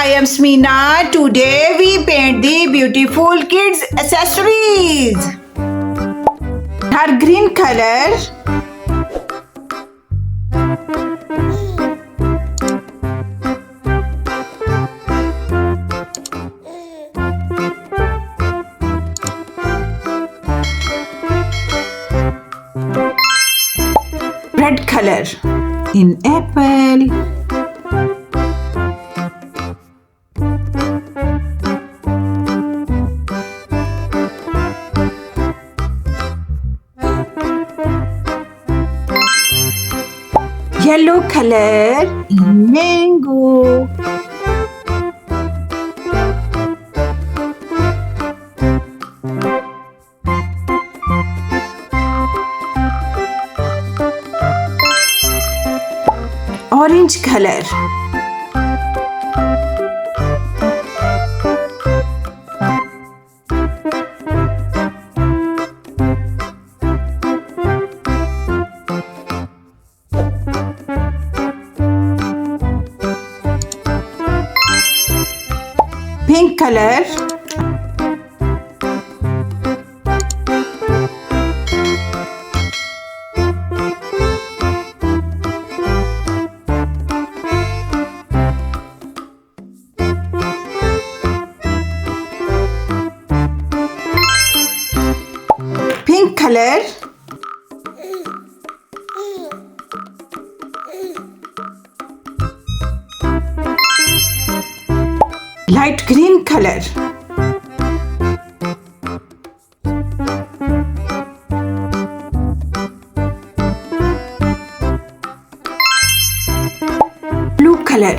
I am Samina. Today we paint the beautiful kids accessories. Her green color. Red color in apple. Yellow color in mango. Orange color. Pink color. Pink color. Light green color. Blue color.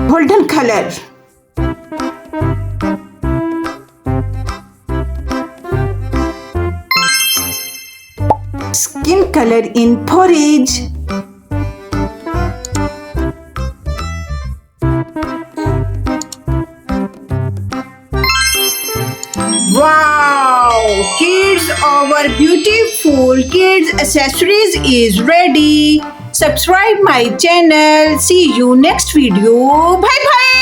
Golden color. Skin color in porridge. Wow! Kids, our beautiful kids accessories is ready. Subscribe my channel. See you next video. Bye bye.